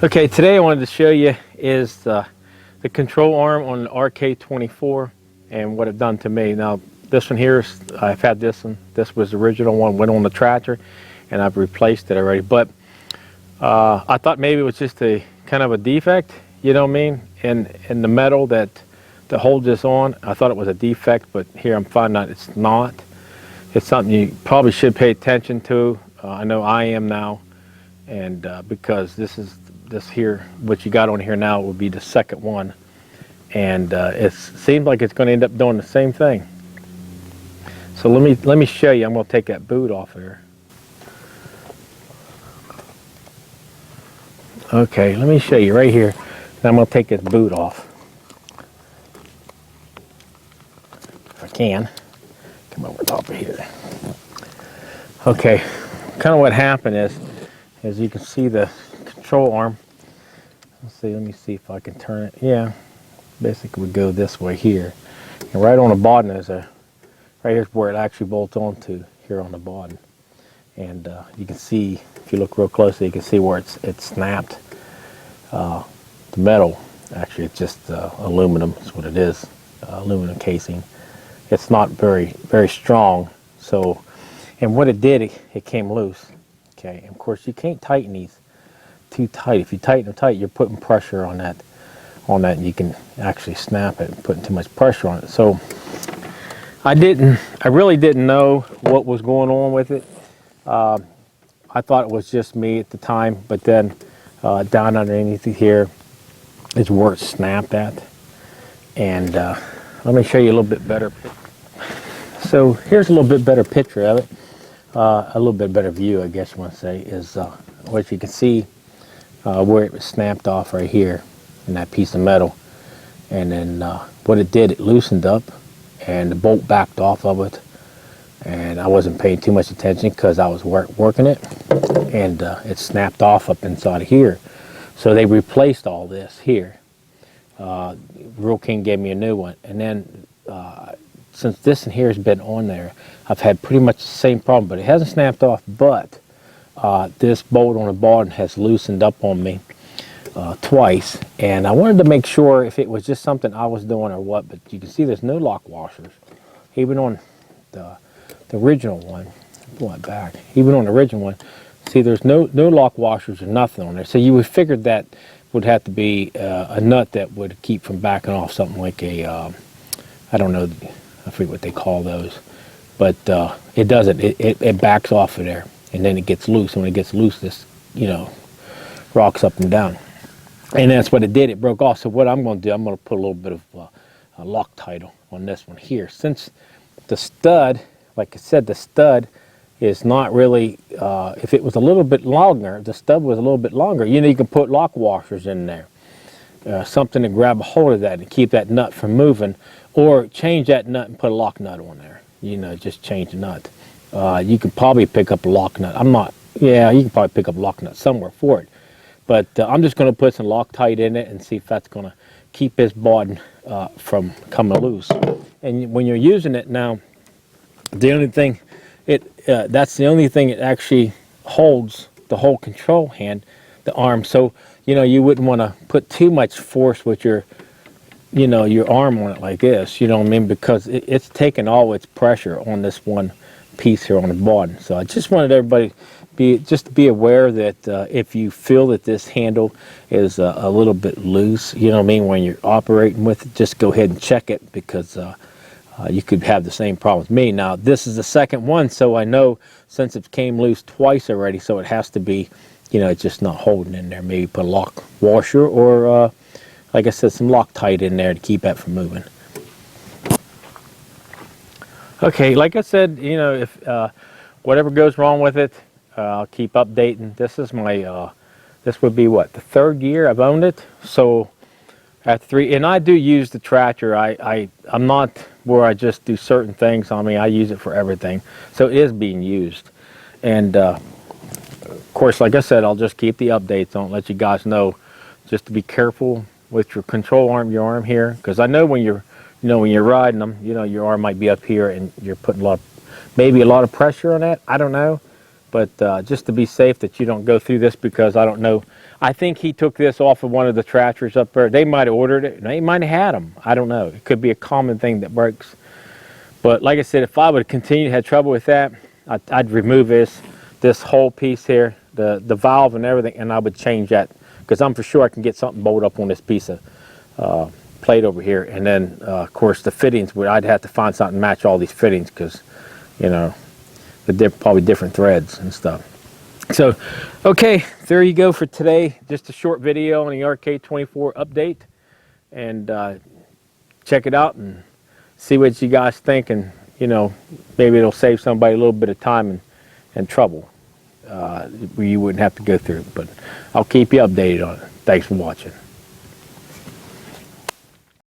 Okay, today I wanted to show you is the control arm on the RK24 and what it done to me. Now this one here, I've had this one. This was the original one, went on the tractor, and I've replaced it already. But I thought maybe it was just a kind of a defect, you know what I mean, in the metal that holds this on. I thought it was a defect, but here I'm finding out it's not. It's something you probably should pay attention to. I know I am now, and because this here, what you got on here now, will be the second one, and it seems like it's going to end up doing the same thing. So let me show you. I'm going to take that boot off here. Okay, let me show you right here. I'm going to take this boot off if I can. Come over top of here. Okay, kind of what happened is you can see the control arm. Let me see if I can turn it. Yeah, basically we go this way here, and right on the bottom is right here's where it actually bolts onto here on the bottom, and you can see, if you look real closely, you can see where it's snapped. The metal, actually, it's just aluminum. That's what it is, aluminum casing. It's not very strong. So, and what it did, it came loose. Okay, and of course you can't tighten these too tight. If you tighten them tight, you're putting pressure on that, and you can actually snap it and putting too much pressure on it. So I really didn't know what was going on with it. I thought it was just me at the time, but then down underneath here is where it snapped at. And let me show you a little bit better. So here's a little bit better picture of it. A little bit better view, I guess you want to say, is what you can see where it was snapped off right here in that piece of metal. And then what it did, it loosened up and the bolt backed off of it. And I wasn't paying too much attention because I was working it, and it snapped off up inside of here. So they replaced all this here. Rural King gave me a new one, and then since this in here has been on there, I've had pretty much the same problem, but it hasn't snapped off. But this bolt on the bottom has loosened up on me twice, and I wanted to make sure if it was just something I was doing or what. But you can see there's no lock washers, even on the original one. Pull it back. Even on the original one, see there's no lock washers or nothing on there. So you would figure that would have to be a nut that would keep from backing off, something like a I don't know, I forget what they call those, but it doesn't. It backs off of there, and then it gets loose. And when it gets loose, this rocks up and down, and that's what it did. It broke off. So what I'm going to do, I'm going to put a little bit of a Loctite on this one here, since the stud, like I said, the stud is not really, if it was a little bit longer, the stud was a little bit longer, you can put lock washers in there. Something to grab a hold of that and keep that nut from moving, or change that nut and put a lock nut on there. Just change the nut. You could probably pick up a lock nut. You can probably pick up a lock nut somewhere for it. But I'm just going to put some Loctite in it and see if that's going to keep this button from coming loose. And when you're using it now, the only thing that's the only thing it actually holds the whole control hand, the arm. So you wouldn't want to put too much force with your arm on it like this, you know what I mean, because it's taking all its pressure on this one piece here on the bottom. So I just wanted everybody to be aware that if you feel that this handle is a little bit loose, you know what I mean, when you're operating with it, just go ahead and check it, because you could have the same problem as me. Now this is the second one, so I know since it came loose twice already, so it has to be, it's just not holding in there. Maybe put a lock washer, or like I said, some Loctite in there to keep that from moving. Okay, like I said, if whatever goes wrong with it, I'll keep updating. This is my this would be what, the third year I've owned it. So at 3, and I do use the tractor. I'm not where I just do certain things. I use it for everything. So it is being used. And of course, like I said, I'll just keep the updates on, let you guys know just to be careful with your control arm, your arm here, because I know when you're riding them, your arm might be up here and you're putting maybe a lot of pressure on that. I don't know. But just to be safe that you don't go through this, because I don't know, I think he took this off of one of the tractors up there. They might have ordered it. They might have had them. I don't know. It could be a common thing that breaks. But like I said, if I would continue to have trouble with that, I'd remove this whole piece here, the valve and everything, and I would change that, because I'm for sure I can get something bolted up on this piece of plate over here. And then of course the fittings, I'd have to find something to match all these fittings, because you know, probably different threads and stuff. So okay, there you go for today. Just a short video on the RK24 update, and check it out and see what you guys think, and you know, maybe it'll save somebody a little bit of time and trouble where you wouldn't have to go through it. But I'll keep you updated on it. Thanks for watching.